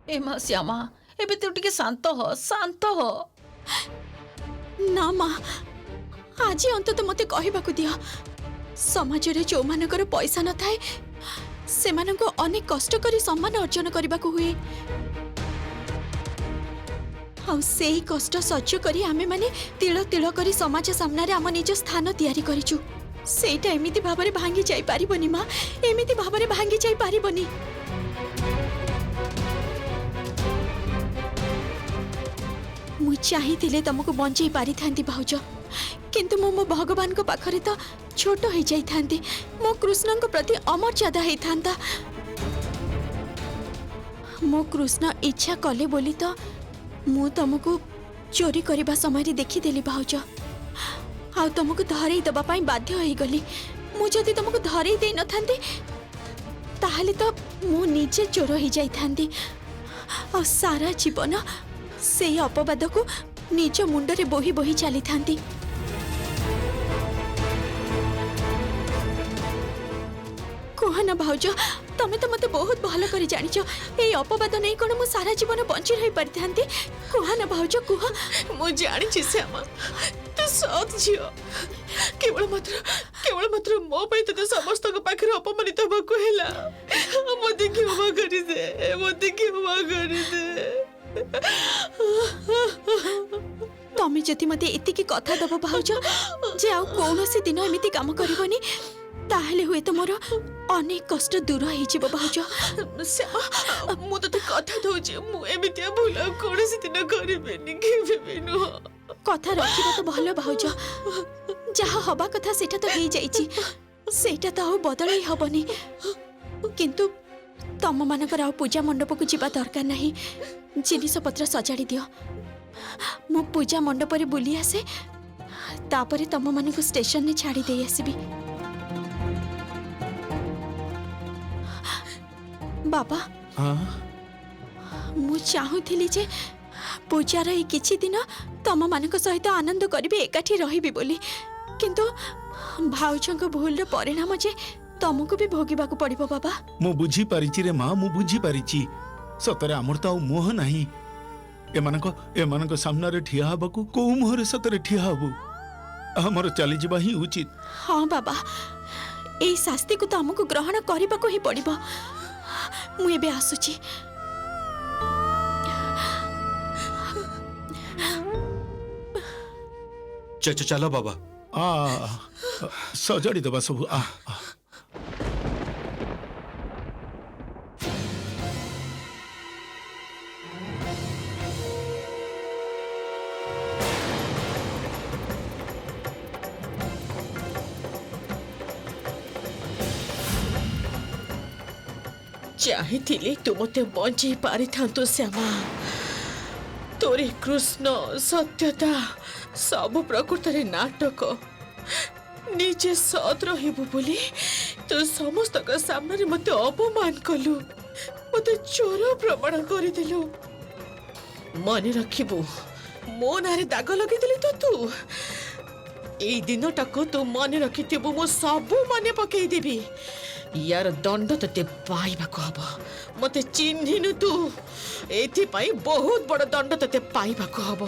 ए माँ श्यामा एबे तू टिके शांत हो। ना माँ आज अंतत मते कहबाकू दियो समाज रे जो मानकर पैसा न थाए सेमानंको अनेक कष्ट करी सम्मान अर्जन करबाकू हुए आउ सेही कष्ट सह्य करी आमे माने तिल तिल करी समाज सामना रे आम निज स्थान तैयारी करिचु सेटा एमिति भाबरे भांगी जाई पारिबनी माँ एमिति भाबरे भांगी जाई पारिबनी। मु चाहिए तुमको बंचई पारि थांती भाउज किंतु मो भगवान को पाखरे तो छोट हो जाई थांती मो कृष्ण को प्रति अमर्यादा हे थांता मो कृष्ण इच्छा कले बोली तो मु तुमको चोरी करबा समय देखी देली भाउज आ तुमको धरई दबा पाई बाध्य होई गली मु जदी तुमको धरई दे न थांती ताहले तो मु निजे चोर हो जाई थांती आ सारा जीवन से अपवाद को निज मुंडरे बोही बोही चली थांती। कहना भाउज तमे तो मते बहुत भल कर जानिछ ए अपवाद नहीं कोन मु सारा जीवन बंची रही परिथांती कहना भाउज कुह मु जानी श्यामा तू सत झियो केवल मात्र मो पे तो समस्त को पाखरे अपमानित होबाकू हैला मते कि होबा करी दे तमे जति मते एतिकी कथा दबो भाउज जे आ कोनोसी दिन एमिति काम करबनी ताहले हुए तो मोर अनेक कष्ट दूर हो जिवो भाउज। श्यामा मु तो कथा दउछि मु एमितिया भूल कोनोसी दिन करबेनी केबे नु कथा रखिबा तो भलो भाउज जहा हबा कथा सेटा तो हेई जाईची सेटा तो आ बदलई हबनी किंतु तम मानकर आ पूजा मंडप को जीवा दरकार नहीं जिनिस पत्र सजाड़ी दियो मु पूजा मंडप रे बुली आसे तापरे तम मान को स्टेशन ने छाड़ी दे आसीबी। बाबा मु चाहूथिली जे पूजार ए किछि दिन तम मानक सहित आनंद करिबे एकाठी रहिबी बोली किंतु भाउजंक भूल परिणाम जे तुमको भी भोगिबाकू पड़िबो बाबा। मु बुझी पारिची रे माँ मु बुझी पारिची सतरे आमर तो मोह नहीं एमानक सामना रे ठिया हबकू को मोहरे सतरे ठिया हबू हमर चली जिबा ही उचित। हाँ बाबा ए शास्ति को तो हमको ग्रहण करबाकू ही पड़िबो मु एबे आसुची। चलो बाबा सजाड़ी दबा सब चाहिए तू मते बंची पारि थांतो श्यामा तोरे कृष्ण सत्यता सब प्रकृत रे नाटक निजे सत रहिबु बोली तो समस्त का सामने मते अपमान कलु मते चोर प्रमाण करि देलु मन रखिबु मो नारे दाग लगे दिली तो तू ए दिनटा को तू मन रखिथिबु मो सब मन पकई देबी यार दंड ते पाइबाको हब मते चिन्हिनु तू एथि पाई बहुत बड़ दंड ते पाइबाको हब।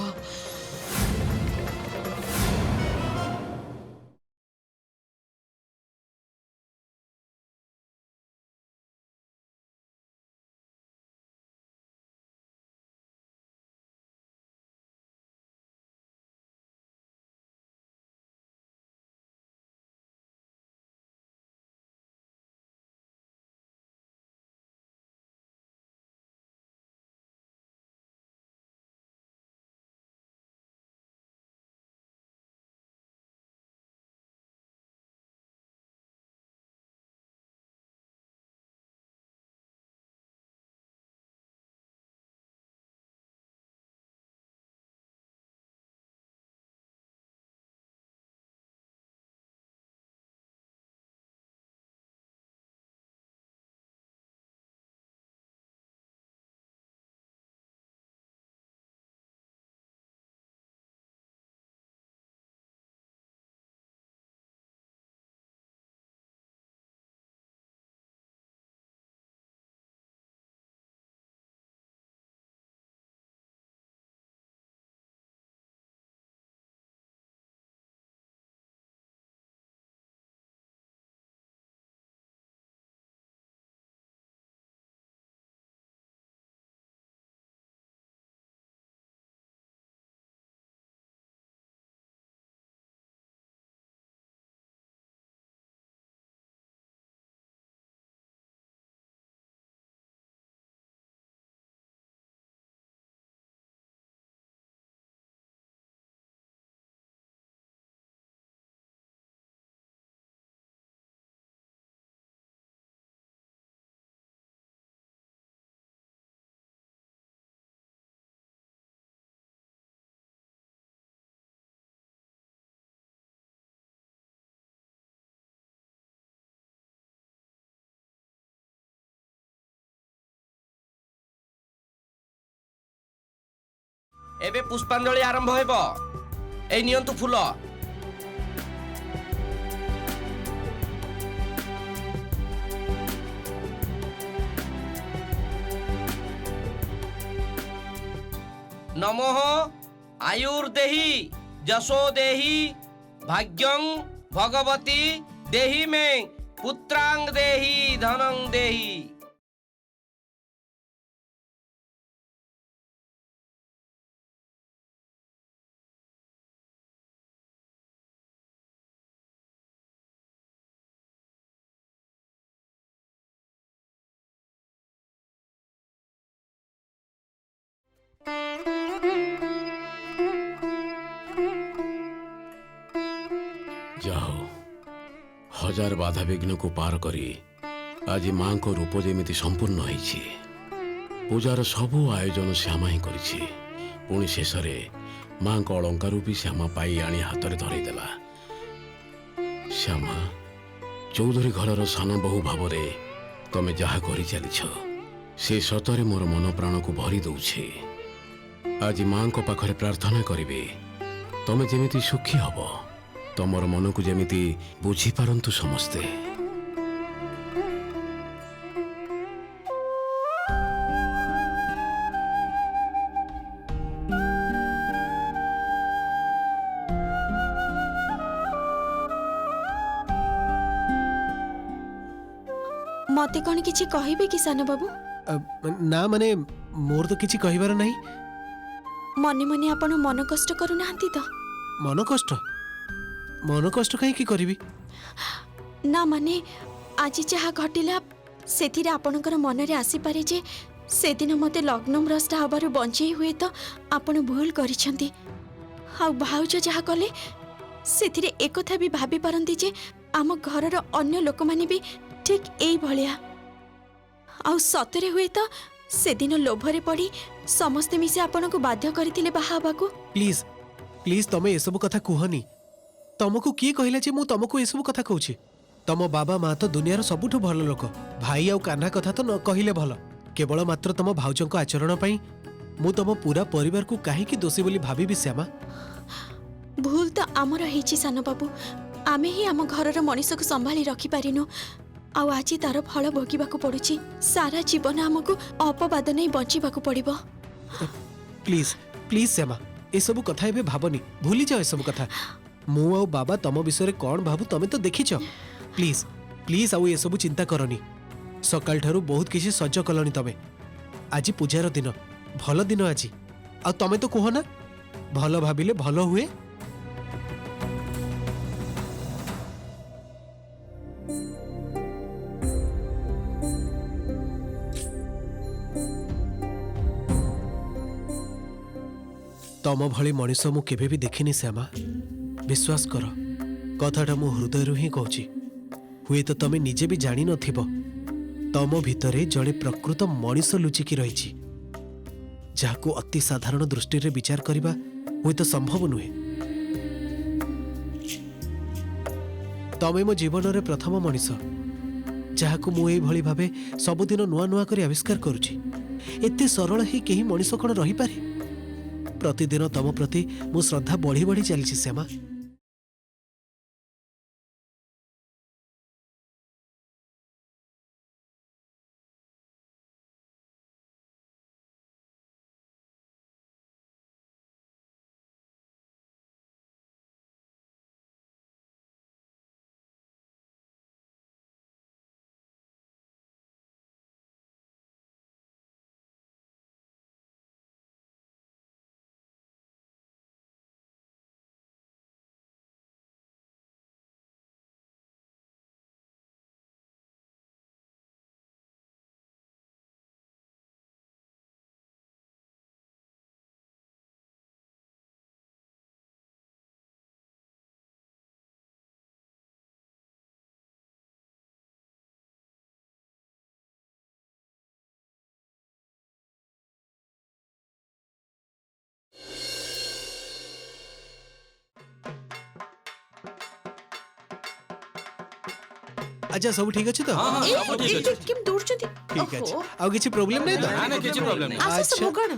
एबे पुष्पांजलि आरंभ हेबो। ए नियंतु फूल। नमोः आयुर्देहि जशो देहि भाग्यं भगवती देहि मे पुत्रांग देहि धनं देहि। जाओ हजार बाधा विघ्न को पार करी आज मां को रूप जेमिति संपूर्ण होइछि। पूजार सबु आयोजन श्यामा ही करिछि। पुणी शेष मां को अलंकार रूपी श्यामा पाई आनी हाथ में धरईदेला। श्यामा चौधरी घर सान बहु भाव तमे जहा करि चलिछ से सतरे मोर मन प्राण को भरी दउछि। आज मां को पाखरे प्रार्थना करिबे तमे जेमिति सुखी हबो, तमर मन को जेमिति बुझी पारंतु समस्ते। मते कौन किछि कहबे कि सान बाबू? ना माने मोर तो किछि कहिबार नहीं। मने मने आपण मन कष्ट करू नाहंती तो? मन कष्ट कहीं की करिबी? ना माने आज जहा घटिला सेथिरे आपणकर मन रे आसी पारे जे से दिन मते लग्न भ्रष्ट हबार बंचई हुए तो आपण भूल करिसंती। आ भाउज जहा कले सेथिरे एकथा भी भाबी पारंती जे आम घरर अन्य लोक माने भी ठीक एई भलिया। आ सतरे हुए तो से दिन लोभरे पड़ी समस्ते मिसे आपण को बाध्य करथिले बाहा हबाकू। प्लीज प्लीज तमे ए सब कथा कुहनी। तमको किए कहला जे मु तमको ए सब कथा कहूची? तम बाबा माँ तो दुनियार सबुठु भल लोक। भाई आउ कान्हा कथा तो न कहिले भल। केवल मात्र तम भाउजंको आचरण पई मु तम पूरा परिवार को काहे की दोषी बोली भाबीबी श्यामा? भूल तो आमर हेची सान बाबू। आमे ही आम घरर मनीष को संभाली रखी पारिनु। आउ आज तार फल भोगिबाकू पड़ुची। सारा जीवन आमको अपवाद नहीं बंचिबाकू पड़िबो। प्लीज प्लीज श्यामा ए सब कथा एबे भाबनी। भूली जाओ ए सब कथा। मु आउ बाबा तम विषय कौन भाबू तमे तो देखिछ। प्लीज प्लीज आउ ए सब चिंता करनी। सकाल ठारू बहुत किसी सज कलनी तमे। आज पूजार दिन भल दिन आज। आ तमे तो कह ना भल भाबिले भल हुए। तम भली मनीष मु केबे भी देखिनी श्यामा। विश्वास कर कथाटा मु हृदय ही कहूची। हुए तो तमे निजे भी जानी नथिबो तम भितरे जड़े प्रकृत मनीष लुचिकी रही जाको अति साधारण दृष्टि रे विचार करबा हुए तो संभव नुहे। तमे मो जीवन रे प्रथम मनीष जाको मु एई भली भाबे सबुदिन नुआ नुआ करी आविष्कार करूची। एते सरल ही केही मनीष कोन रही पारे? प्रतिदिन तम प्रति मो श्रद्धा बढ़ी बढ़ी चली श्यामा। अच्छा सब ठीक अछि तो? केम दूर चंदी? ठीक अछि। आउ किछि प्रॉब्लम नै तो? ना किछि प्रॉब्लम नै। आसा सब कोन?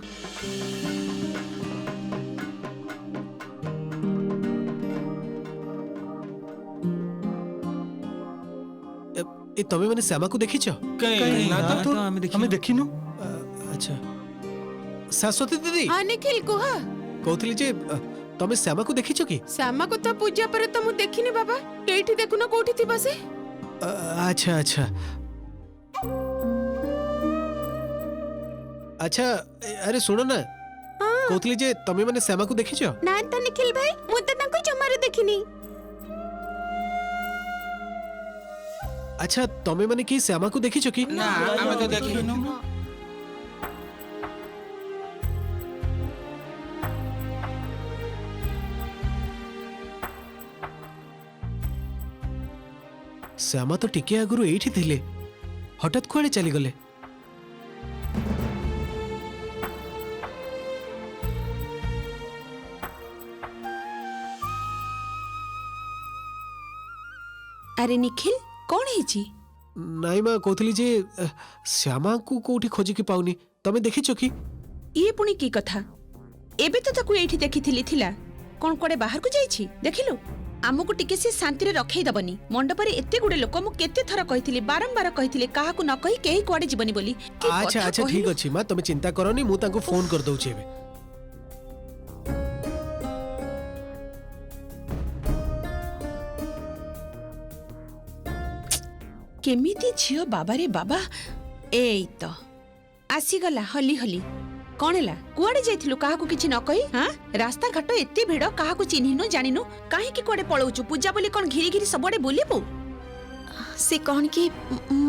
ए तमे माने श्यामा को देखिछो ଆମେ ଦେଖିନୁ। अच्छा सरस्वती दीदी हाँ निखिल कुह कहतली जे तमे श्यामा को देखिछो कि श्यामा को तो पूजा पर तो मु देखिनी बाबा एठी देखुनो कोठी थी बसे अच्छा अच्छा अच्छा अरे सुनो ना कहतली जे तमे माने श्यामा को देखिछो ना तो निखिल भाई मु तो ताको जमारे देखिनी अच्छा तमे माने कि श्यामा को देखिछो कि ନା ଆମେ ତ ଦେଖିନୁ। श्यामा तो टिके आगुरु एठी थिले हठात कुआडे चली गले अरे निखिल कौन है नाई मां कहतली जे श्यामा को कोठी खोजी कि पाउनी तमे देखिछो कि ये पुणी की कथा एबे तो ताकू एठी देखिथिली थिला कोन कोडे बाहर को जाईछि देखिलु आमको टिके से शांति रे रखै दबनी मंडप रे एते गुडे लोक मु केते थरा कहिथिली बारंबार कहिथिली काहा को न कहि केही कोडे जीवनी बोली की अच्छा कथा अच्छा कहिलु? ठीक अछि मां तमे चिंता करनी मु तांको फोन कर दउ छेबे केमिति झियो बाबा रे बाबा एई तो आसीगला हली हली कौन है कुआडे जाइथिलु काहा को किछि न कहि हां रास्ता घाट एते भिड़ काहा को चिन्हिनु जानिनु काहे की कोडे पळौचु पूजा बोली कोन घिरी घिरी सबडे बोलिबो से कौन कि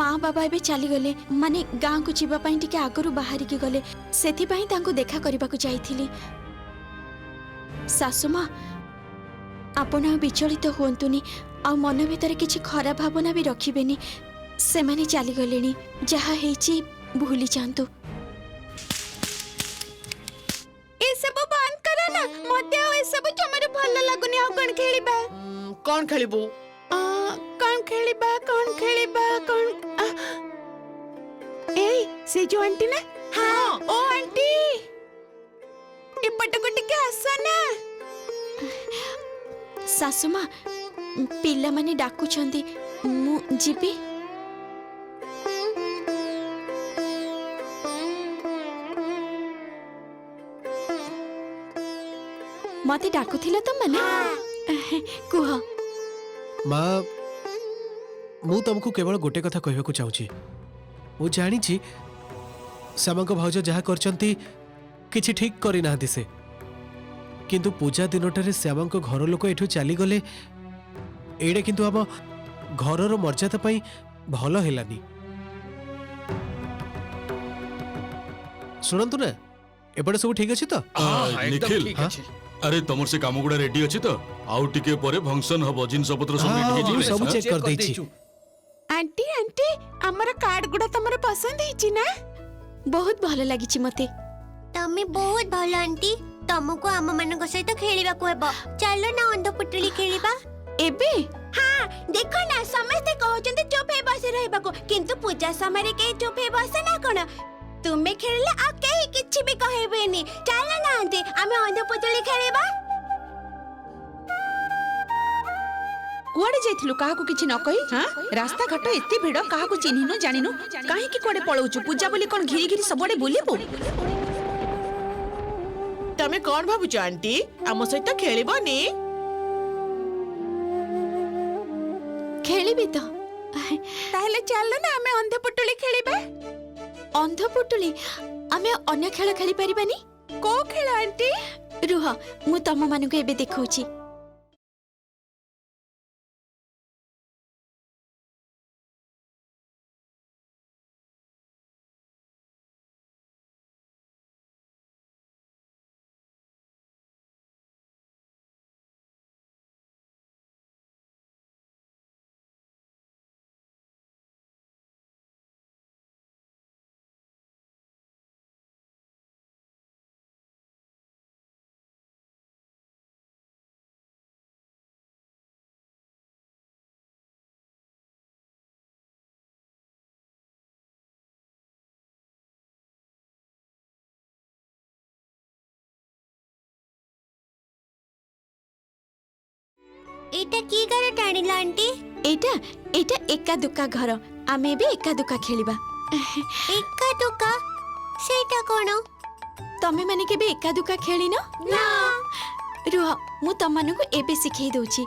माँ बाबा एबे चली गले माने गाँ को जीवा पाई टिके आगरु बाहर की गले सेथि पाई तांको देखा करबा को जाईथिली सासु माँ आपण आ विचलित होंतुनी आ मन भीतर किछि खराब भावना भी रखिबेनी से माने चली गलेनी जहा हेची भूली जांतु ए सब बंद करा ना मते ए सब जमारे भल लागुनी आ कोन खेलिबा कौन खेलिबू कोन खेलिबा कोन ए से जो आंटी ना हां ओ आंटी इपट को टिके आसा ना सासु माँ पिला माने डाकु छंदी मु जीबी मते डाकुथिला तो माने कुह मां मु तुमको केवल गोटे कथा कहबा को चाहूची मु जानी छी श्यामा को भाउज जहा करचंती किछि ठीक करि ना दिसे किंतु पूजा दिनटारे श्यामा को घर लोक एठु चली गले एडे किंतु हम घरर मर्यादा पई भलो हेलानी सुनंतु ना एपटे सब ठीक अछि तो ନିଖିଲ ठीक अछि ଆରେ ତମର ସେ କାମ ଗୁଡା ରେଡି ଅଛି ତ ଆଉ ଟିକେ ପରେ ଫଙ୍କସନ ହବ ଜିନିଷ ପତ୍ର ସବୁ हाँ, ରେଡି ହେଇଯିବେ सब चेक कर चेक देछि करदेइछु। आंटी आंटी हमर कार्ड गुडा तमरे पसंद हिची ना बहुत भलो लागिछि मते तमे बहुत भल आंटी तुमको आम मानक सहित खेलिबा को हेबो चलो ना अंधपुटली खेलिबा एबे हां देखो ना समस्त कहउचंते चुप हे बसे रहबा को किंतु पूजा समय रे के चुप हे बसे ना कोन तुमे खेलले आ केही किछि भी कहबेनी चलो ना आंटी आमे अंधपुटली खेलिबा कुआडे जाइथिलु काहा को किछि न कहि हां रास्ता घाट एते भिड़ काहा को चिन्हिनु जानिनु काहे की कोडे पळौचु पूजा बोली कोन घिरी घिरी सबडे बोलिबो तमे कौन भाबुछ आंटी आम सहित खेलिबनी खेलिबी तो ताहले चलो ना आमे अंधपुटली खेलिबा अंधपुटुली आमे अन्य खेल खेली परिबानी को खेल आंटी रुह मु तम मानक एबे देखौची एटा की करे टाणिला आंटी एटा एटा एका दुका घर आमे भी एका दुका खेलिबा। एका दुका सेटा कोन? तमे माने के भी एका दुका खेली न? ना रुह मु तम माने को एबे सिखै दउची।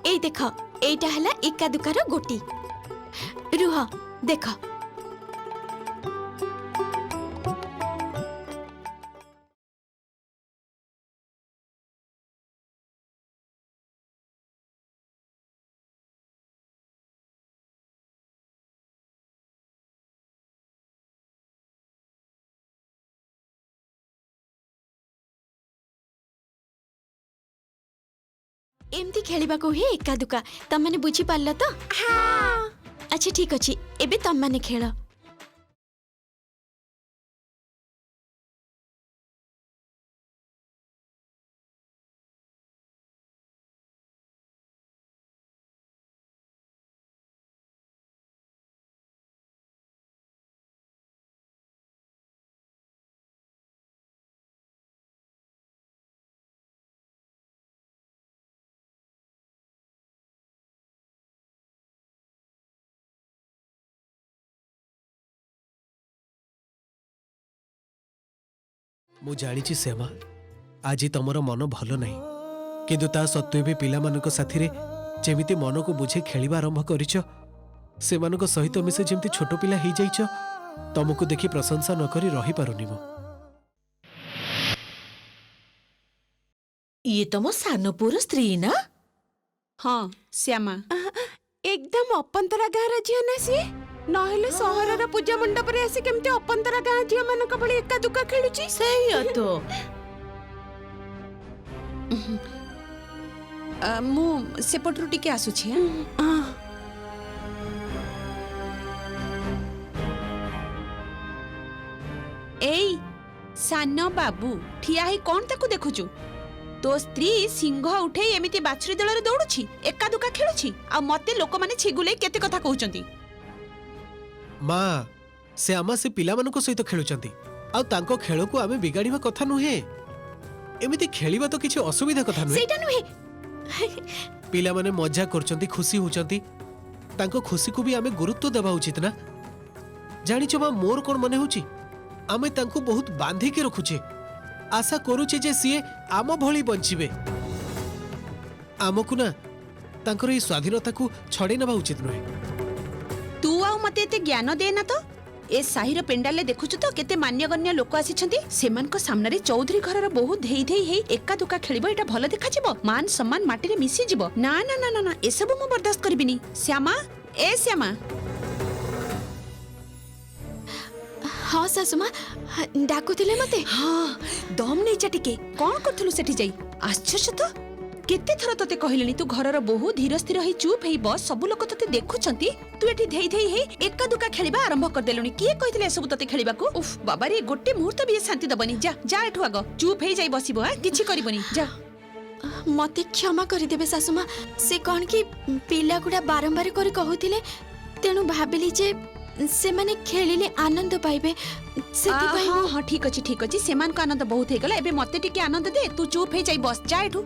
ए देख एटा हला एका दुकार गोटी। रुह देख एमती खेलिबा को ही एका दुका तम माने बुझी पारल तो? हाँ अच्छा ठीक अछि एबे तम माने खेल। मु जानी श्यामा आज तमर मन भल नहीं किंतु ता सत्वे भी पिला मानक साथी रे जेमिति मन को बुझे खेलिबा आरंभ करिछ से मानक सहित मिसे जेमिति छोट पिला ही जाइछ तमको देखि प्रशंसा न करी रही पारुनी मु। ये तो मो सान पुर स्त्री ना? हाँ श्यामा एकदम अपंतरा गाँव झील ना सी नहेले सहरर पूजा मंडप रे आसी केमते अपंतरा गाँ झील मानक भली एका दुका खेलुची। सही तो मु सेपटरू टिके आसुछि। एई सानो बाबू ठिया ही कौन ताकू देखुचु? तो स्त्री सिंह उठे एमिति बाछुरी दल रे दौड़ुछि एका दुका खेलुछि आ मते लोक माने छिगुले केते कथा कहउचंती। माँ से आमा से पिला मानक सहित खेलुचंती आ तांको खेल को आमे बिगाड़िबा कथा नुहे। एमिति खेलिबा तो किछि असुविधा कथा नुहे। सेटा नुहे पिला माने मजा करचंती खुशी होचंती तांको खुशी को भी आमे गुरुत्व देबा उचित ना। जानिछ माँ मोर कोन मने होची आमे तांको बहुत बांधी के रखुचे आशा करूचे जे सीए आम भली बंचिबे आमकु ना तांकर ई स्वाधीनता को छड़े नबा उचित नुहे। तू आ मते एते ज्ञान दे ना तो ए साहिर पेंडाल ले देखुछु तो केते मान्यगण्य लोक आसीछंती सेमान को सामने रे चौधरी घरर बहु धेई धेई हेई एका दुका खेलिबो एटा भलो देखा जिवो मान सम्मान माटी रे मिसी जिवो ना ना ना ना ना ए सब मु बर्दाश्त करबिनी। श्यामा ए श्यामा हाँ सासुमा डाकुथिले मते। हाँ दम नै चाटिके कोन करथलु सेठी जाई आश्चर्य तो केते थर तते कहलेनी तू घरर बहु धीर स्थिर हेई चुप हेई बस सब लोक तते देखुछंती तू एठी धेई धेई हेई एका दुका खेलिबा आरंभ कर देलुनी किए कहितले सब तते खेलिबाकू उफ बाबा रे गोटे मुहूर्त भी शांति दबनी जा जा एठु आगो चुप हेई जाई बसिबो आ किछि करिबनी जा। मते क्षमा करि देबे सासुमा से कोन की पिला गुडा बारंबार करी कहउथिले तेनु भाबिली जे से माने खेलिले आनंद पाइबे सेति पाइ। हाँ हाँ ठीक अछि सेमान को आनंद बहुत हे गला एबे मते टिके आनंद दे तू चुप हेई जाई बस जा एठु।